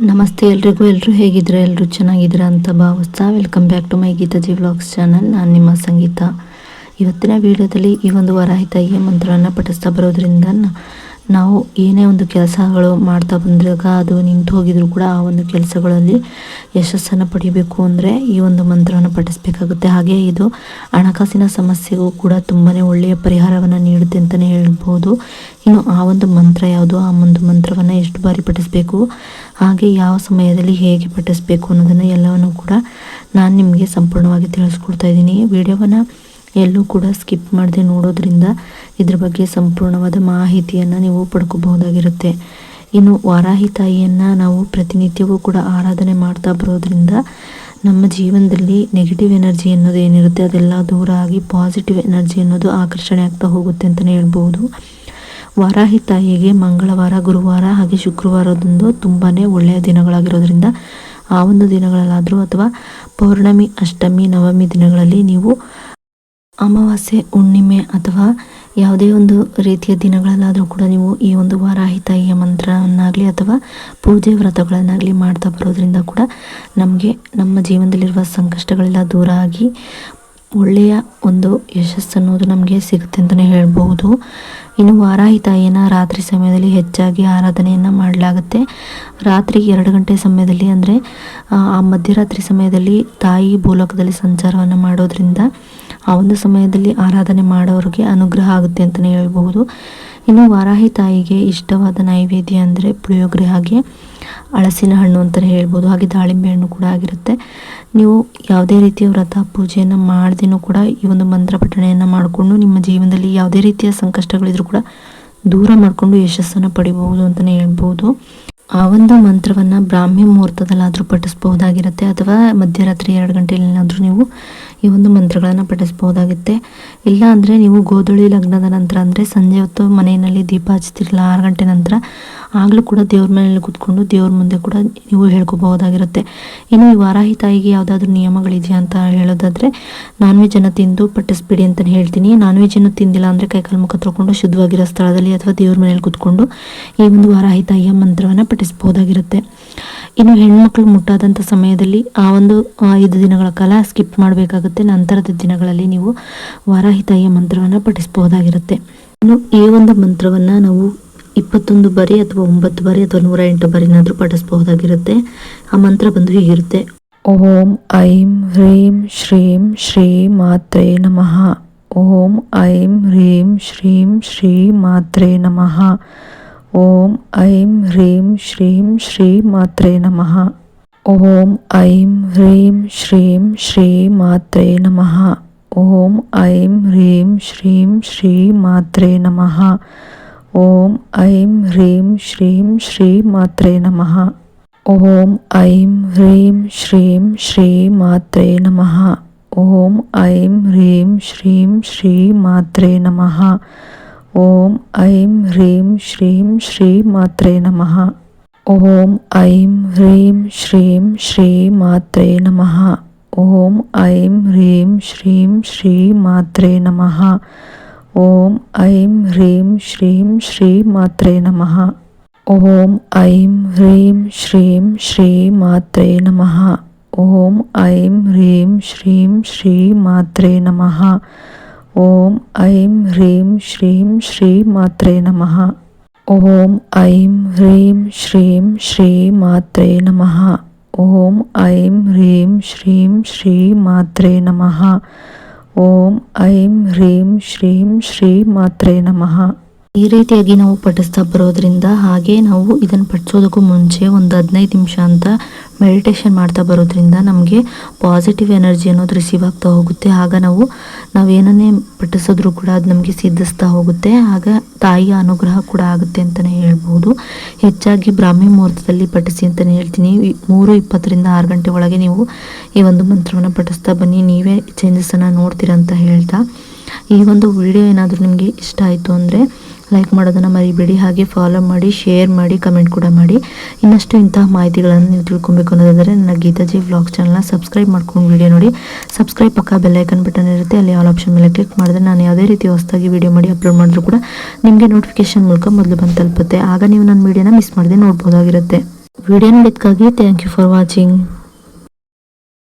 ನಮಸ್ತೆ ಎಲ್ಲರೂ ಹೇಗಿದ್ದೀರಾ? ಎಲ್ಲರೂ ಚೆನ್ನಾಗಿದ್ದೀರಾ ಅಂತ ಭಾವಿಸ್ತಾ welcome back to my Geetaji vlogs channel. ನಾನು ನಿಮ್ಮ ಸಂಗೀತ. ಇವತ್ತಿನ ವಿಡಿಯೋದಲ್ಲಿ ಈ ಒಂದು ವರಾಹಿ ತಾಯಿಯ ಮಂತ್ರವನ್ನು ಪಠಿಸ್ತಾ ಬರೋದ್ರಿಂದ ನಾವು ಏನೇ ಒಂದು ಕೆಲಸಗಳು ಮಾಡ್ತಾ ಬಂದಾಗ ಅದು ನಿಂತು ಹೋಗಿದ್ರು ಕೂಡ ಆ ಒಂದು ಕೆಲಸಗಳಲ್ಲಿ ಯಶಸ್ಸನ್ನು ಪಡಿಬೇಕು ಅಂದರೆ ಈ ಒಂದು ಮಂತ್ರವನ್ನು ಪಠಿಸಬೇಕಾಗುತ್ತೆ. ಹಾಗೆ ಇದು ಹಣಕಾಸಿನ ಸಮಸ್ಯೆಗೂ ಕೂಡ ತುಂಬಾ ಒಳ್ಳೆಯ ಪರಿಹಾರವನ್ನು ನೀಡುತ್ತೆ ಅಂತಲೇ ಹೇಳ್ಬೋದು. ಇನ್ನು ಆ ಒಂದು ಮಂತ್ರ ಯಾವುದು, ಆ ಒಂದು ಮಂತ್ರವನ್ನು ಎಷ್ಟು ಬಾರಿ ಪಠಿಸಬೇಕು, ಹಾಗೆ ಯಾವ ಸಮಯದಲ್ಲಿ ಹೇಗೆ ಪಠಿಸಬೇಕು ಅನ್ನೋದನ್ನು ಎಲ್ಲವನ್ನು ಕೂಡ ನಾನು ನಿಮಗೆ ಸಂಪೂರ್ಣವಾಗಿ ತಿಳಿಸ್ಕೊಡ್ತಾ ಇದ್ದೀನಿ. ವಿಡಿಯೋವನ್ನು ಎಲ್ಲೂ ಕೂಡ ಸ್ಕಿಪ್ ಮಾಡದೆ ನೋಡೋದ್ರಿಂದ ಇದ್ರ ಬಗ್ಗೆ ಸಂಪೂರ್ಣವಾದ ಮಾಹಿತಿಯನ್ನು ನೀವು ಪಡ್ಕೋಬಹುದಾಗಿರುತ್ತೆ. ಇನ್ನು ವಾರಾಹಿ ತಾಯಿಯನ್ನು ನಾವು ಪ್ರತಿನಿತ್ಯವೂ ಕೂಡ ಆರಾಧನೆ ಮಾಡ್ತಾ ಬರೋದ್ರಿಂದ ನಮ್ಮ ಜೀವನದಲ್ಲಿ ನೆಗೆಟಿವ್ ಎನರ್ಜಿ ಅನ್ನೋದು ಏನಿರುತ್ತೆ ಅದೆಲ್ಲ ದೂರ ಆಗಿ ಪಾಸಿಟಿವ್ ಎನರ್ಜಿ ಅನ್ನೋದು ಆಕರ್ಷಣೆ ಆಗ್ತಾ ಹೋಗುತ್ತೆ ಅಂತಲೇ ಹೇಳ್ಬೋದು. ವಾರಾಹಿ ತಾಯಿಗೆ ಮಂಗಳವಾರ, ಗುರುವಾರ ಹಾಗೆ ಶುಕ್ರವಾರದಂದು ತುಂಬಾ ಒಳ್ಳೆಯ ದಿನಗಳಾಗಿರೋದ್ರಿಂದ ಆ ಒಂದು ದಿನಗಳಲ್ಲಾದರೂ ಅಥವಾ ಪೌರ್ಣಮಿ, ಅಷ್ಟಮಿ, ನವಮಿ ದಿನಗಳಲ್ಲಿ ನೀವು ಅಮಾವಾಸ್ಯೆ, ಹುಣ್ಣಿಮೆ ಅಥವಾ ಯಾವುದೇ ಒಂದು ರೀತಿಯ ದಿನಗಳಲ್ಲಾದರೂ ಕೂಡ ನೀವು ಈ ಒಂದು ವಾರಾಹಿ ತಾಯಿಯ ಮಂತ್ರವನ್ನಾಗಲಿ ಅಥವಾ ಪೂಜೆ ವ್ರತಗಳನ್ನಾಗಲಿ ಮಾಡ್ತಾ ಬರೋದ್ರಿಂದ ಕೂಡ ನಮಗೆ ನಮ್ಮ ಜೀವನದಲ್ಲಿರುವ ಸಂಕಷ್ಟಗಳೆಲ್ಲ ದೂರ ಆಗಿ ಒಳ್ಳೆಯ ಒಂದು ಯಶಸ್ಸು ಅನ್ನೋದು ನಮಗೆ ಸಿಗುತ್ತೆ ಅಂತಲೇ ಹೇಳ್ಬೋದು. ಇನ್ನು ವಾರಾಹಿ ತಾಯಿಯನ್ನು ರಾತ್ರಿ ಸಮಯದಲ್ಲಿ ಹೆಚ್ಚಾಗಿ ಆರಾಧನೆಯನ್ನು ಮಾಡಲಾಗುತ್ತೆ. ರಾತ್ರಿ 2 ಗಂಟೆ ಸಮಯದಲ್ಲಿ ಅಂದರೆ ಆ ಮಧ್ಯರಾತ್ರಿ ಸಮಯದಲ್ಲಿ ತಾಯಿ ಭೂಲೋಕದಲ್ಲಿ ಸಂಚಾರವನ್ನು ಮಾಡೋದ್ರಿಂದ ಆ ಒಂದು ಸಮಯದಲ್ಲಿ ಆರಾಧನೆ ಮಾಡೋರಿಗೆ ಅನುಗ್ರಹ ಆಗುತ್ತೆ ಅಂತಲೇ ಹೇಳ್ಬೋದು. ಇನ್ನು ವಾರಾಹಿ ತಾಯಿಗೆ ಇಷ್ಟವಾದ ನೈವೇದ್ಯ ಅಂದರೆ ಪುಳಿಯೋಗರೆ ಹಾಗೆ ಹಲಸಿನ ಹಣ್ಣು ಅಂತಲೇ ಹೇಳ್ಬೋದು. ಹಾಗೆ ದಾಳಿಂಬೆ ಹಣ್ಣು ಕೂಡ ಆಗಿರುತ್ತೆ. ನೀವು ಯಾವುದೇ ರೀತಿಯ ವ್ರತ ಪೂಜೆಯನ್ನು ಮಾಡ್ದೇನೂ ಕೂಡ ಈ ಒಂದು ಮಂತ್ರ ಪಠಣೆಯನ್ನು ಮಾಡಿಕೊಂಡು ನಿಮ್ಮ ಜೀವನದಲ್ಲಿ ಯಾವುದೇ ರೀತಿಯ ಸಂಕಷ್ಟಗಳಿದ್ರೂ ಕೂಡ ದೂರ ಮಾಡಿಕೊಂಡು ಯಶಸ್ಸನ್ನು ಪಡಿಬಹುದು ಅಂತಲೇ ಹೇಳ್ಬೋದು. ಆ ಒಂದು ಮಂತ್ರವನ್ನು ಬ್ರಾಹ್ಮಿ ಮುಹೂರ್ತದಲ್ಲಾದರೂ ಪಠಿಸ್ಬಹುದಾಗಿರುತ್ತೆ ಅಥವಾ ಮಧ್ಯರಾತ್ರಿ 2 ಗಂಟೆಯಲ್ಲಾದರೂ ನೀವು ಈ ಒಂದು ಮಂತ್ರಗಳನ್ನು ಪಠಿಸ್ಬಹುದಾಗುತ್ತೆ. ಇಲ್ಲ ಅಂದರೆ ನೀವು ಗೋಧೂಳಿ ಲಗ್ನದ ನಂತರ ಅಂದರೆ ಸಂಜೆ ಹೊತ್ತು ಮನೆಯಲ್ಲಿ ದೀಪ ಹಚ್ತಿರಲ್ಲ 6 ಗಂಟೆ ನಂತರ, ಆಗಲೂ ಕೂಡ ದೇವ್ರ ಮನೆಯಲ್ಲಿ ಕೂತ್ಕೊಂಡು ದೇವ್ರ ಮುಂದೆ ಕೂಡ ನೀವು ಹೇಳ್ಕೋಬಹುದಾಗಿರುತ್ತೆ. ಇನ್ನು ಈ ವಾರಾಹಿ ತಾಯಿಗೆ ಯಾವುದಾದ್ರೂ ನಿಯಮಗಳಿದೆಯಾ ಅಂತ ಹೇಳೋದಾದರೆ ನಾನ್ ವೆಜ್ಜನ್ನು ತಿಂದು ಪಠಿಸ್ಬಿಡಿ ಅಂತಲೇ ಹೇಳ್ತೀನಿ. ನಾನ್ ವೆಜ್ಜನ್ನು ತಿಂದಿಲ್ಲ ಅಂದರೆ ಕೈಕಾಲು ಮುಖ ತೊಳ್ಕೊಂಡು ಶುದ್ಧವಾಗಿರೋ ಸ್ಥಳದಲ್ಲಿ ಅಥವಾ ದೇವ್ರ ಮನೆಯಲ್ಲಿ ಕೂತ್ಕೊಂಡು ಈ ಒಂದು ವಾರಾಹಿ ತಾಯಿಯ ಮಂತ್ರವನ್ನು ಪಠಿಸ್ಬಹುದಾಗಿರುತ್ತೆ. ಇನ್ನು ಹೆಣ್ಮಕ್ಳು ಮುಟ್ಟಾದಂಥ ಸಮಯದಲ್ಲಿ ಆ ಒಂದು 5 ದಿನಗಳ ಕಾಲ ಸ್ಕಿಪ್ ಮಾಡಬೇಕಾಗುತ್ತೆ. ನಂತರದ ದಿನಗಳಲ್ಲಿ ನೀವು ವಾರಾಹಿ ತಾಯಿಯ ಮಂತ್ರವನ್ನು ಪಠಿಸಬಹುದಾಗಿರುತ್ತೆ. ಇನ್ನು ಈ ಒಂದು ಮಂತ್ರವನ್ನು ನಾವು 21 ಬಾರಿ ಅಥವಾ 9 ಬಾರಿ ಅಥವಾ 108 ಬಾರಿನಾದರೂ ಪಠಿಸಬಹುದಾಗಿರುತ್ತೆ. ಆ ಮಂತ್ರ ಬಂದು ಹೀಗಿರುತ್ತೆ: ಓಂ ಐಂ ಹ್ರೀಂ ಶ್ರೀಂ ಶ್ರೀ ಮಾತ್ರೇ ನಮಃ. ಓಂ ಐಂ ಹ್ರೀಂ ಶ್ರೀಂ ಶ್ರೀ ಮಾತ್ರೇ ನಮಃ. ಓಂ ಐಂ ಹ್ರೀಂ ಶ್ರೀಂ ಶ್ರೀ ಮಾತ್ರೇ ನಮಃ. ಓಂ ಐಂ ಹ್ರೀಂ ಶ್ರೀಂ ಶ್ರೀ ಮಾತ್ರೇ ನಮಃ. ಓಂ ಐಂ ಹ್ರೀಂ ಶ್ರೀಂ ಶ್ರೀ ಮಾತ್ರೇ ನಮಃ. ಓಂ ಐಂ ಹ್ರೀಂ ಶ್ರೀಂ ಶ್ರೀ ಮಾತ್ರೇ ನಮಃ. ಓಂ ಐಂ ಹ್ರೀಂ ಶ್ರೀಂ ಶ್ರೀ ಮಾತ್ರೇ ನಮಃ. ಓಂ ಐಂ ಹ್ರೀಂ ಶ್ರೀಂ ಶ್ರೀ ಮಾತ್ರೇ ನಮಃ. ಓಂ ಐಂ ಹ್ರೀಂ ಶ್ರೀಂ ಶ್ರೀ ಮಾತ್ರೇ ನಮಃ. ಓಂ ಐಂ ಹ್ರೀಂ ಶ್ರೀಂ ಶ್ರೀ ಮಾತ್ರೇ ನಮಃ. ಓಂ ಐಂ ಹ್ರೀಂ ಶ್ರೀಂ ಶ್ರೀ ಮಾತ್ರೇ ನಮಃ. ಓಂ ಐಂ ಹ್ರೀಂ ಶ್ರೀಂ ಶ್ರೀ ಮಾತ್ರೇ ನಮಃ. ಓಂ ಐಂ ಹ್ರೀಂ ಶ್ರೀಂ ಶ್ರೀ ಮಾತ್ರೇ ನಮಃ. ಓಂ ಐಂ ಹ್ರೀಂ ಶ್ರೀಂ ಶ್ರೀ ಮಾತ್ರೇ ನಮಃ. ಓಂ ಐಂ ಹ್ರೀಂ ಶ್ರೀಂ ಶ್ರೀ ಮಾತ್ರೇ ನಮಃ. ಓಂ ಐಂ ಹ್ರೀಂ ಶ್ರೀಂ ಶ್ರೀ ಮಾತ್ರೇ ನಮಃ. ಓಂ ಐಂ ಹ್ರೀಂ ಶ್ರೀಂ ಶ್ರೀ ಮಾತ್ರೇ ನಮಃ. ಓಂ ಐಂ ಹ್ರೀಂ ಶ್ರೀಂ ಶ್ರೀ ಮಾತ್ರೇ ನಮಃ. ಈ ರೀತಿಯಾಗಿ ನಾವು ಪಠಿಸ್ತಾ ಬರೋದ್ರಿಂದ, ಹಾಗೆ ನಾವು ಇದನ್ನು ಪಠಿಸೋದಕ್ಕೂ ಮುಂಚೆ ಒಂದು 15 ನಿಮಿಷ ಅಂತ ಮೆಡಿಟೇಷನ್ ಮಾಡ್ತಾ ಬರೋದ್ರಿಂದ ನಮಗೆ ಪಾಸಿಟಿವ್ ಎನರ್ಜಿ ಅನ್ನೋದು ರಿಸೀವ್ ಆಗ್ತಾ ಹೋಗುತ್ತೆ. ಆಗ ನಾವೇನನ್ನೇ ಪಠಿಸಿದ್ರೂ ಕೂಡ ಅದು ನಮಗೆ ಸಿದ್ಧಿಸ್ತಾ ಹೋಗುತ್ತೆ. ಆಗ ತಾಯಿಯ ಅನುಗ್ರಹ ಕೂಡ ಆಗುತ್ತೆ ಅಂತಲೇ ಹೇಳ್ಬೋದು. ಹೆಚ್ಚಾಗಿ ಬ್ರಾಹ್ಮಿ ಮುಹೂರ್ತದಲ್ಲಿ ಪಠಿಸಿ ಅಂತಲೇ ಹೇಳ್ತೀನಿ. 3:20ರಿಂದ 6 ಗಂಟೆ ಒಳಗೆ ನೀವು ಈ ಒಂದು ಮಂತ್ರವನ್ನು ಪಠಿಸ್ತಾ ಬನ್ನಿ, ನೀವೇ ಚೇಂಜಸನ್ನು ನೋಡ್ತೀರಾ ಅಂತ ಹೇಳ್ತಾ, ಈ ಒಂದು ವಿಡಿಯೋ ಏನಾದರೂ ನಿಮಗೆ ಇಷ್ಟ ಆಯಿತು ಅಂದರೆ ಲೈಕ್ ಮಾಡೋದನ್ನು ಮರಿಬೇಡಿ. ಹಾಗೆ ಫಾಲೋ ಮಾಡಿ, ಶೇರ್ ಮಾಡಿ, ಕಮೆಂಟ್ ಕೂಡ ಮಾಡಿ. ಇನ್ನಷ್ಟು ಇಂತಹ ಮಾಹಿತಿಗಳನ್ನು ನೀವು ತಿಳ್ಕೊಬೇಕು ಅನ್ನೋದಾದರೆ ನನ್ನ ಗೀತಾಜಿ ವ್ಲಾಗ್ಸ್ ಚಾನಲ್ನ ಸಬ್ಸ್ಕ್ರೈಬ್ ಮಾಡ್ಕೊಂಡು ವಿಡಿಯೋ ನೋಡಿ. ಸಬ್ಸ್ಕ್ರೈಬ್ ಪಕ್ಕ ಬೆಲ್ಲೈಕನ್ ಬಟನ್ ಇರುತ್ತೆ, ಅಲ್ಲಿ ಆಲ್ ಆಪ್ಷನ್ ಮೇಲೆ ಕ್ಲಿಕ್ ಮಾಡಿದ್ರೆ ನಾನು ಯಾವುದೇ ರೀತಿ ಹೊಸದಾಗಿ ವಿಡಿಯೋ ಮಾಡಿ ಅಪ್ಲೋಡ್ ಮಾಡಿದ್ರು ಕೂಡ ನಿಮಗೆ ನೋಟಿಫಿಕೇಶನ್ ಮೂಲಕ ಮೊದಲು ಬಂದು ತಲುಪುತ್ತೆ. ಆಗ ನೀವು ನನ್ನ ವಿಡಿಯೋನ ಮಿಸ್ ಮಾಡದೆ ನೋಡ್ಬೋದಾಗಿರುತ್ತೆ. ವಿಡಿಯೋ ನೋಡಿದ್ದಕ್ಕಾಗಿ ಥ್ಯಾಂಕ್ ಯು ಫಾರ್ ವಾಚಿಂಗ್.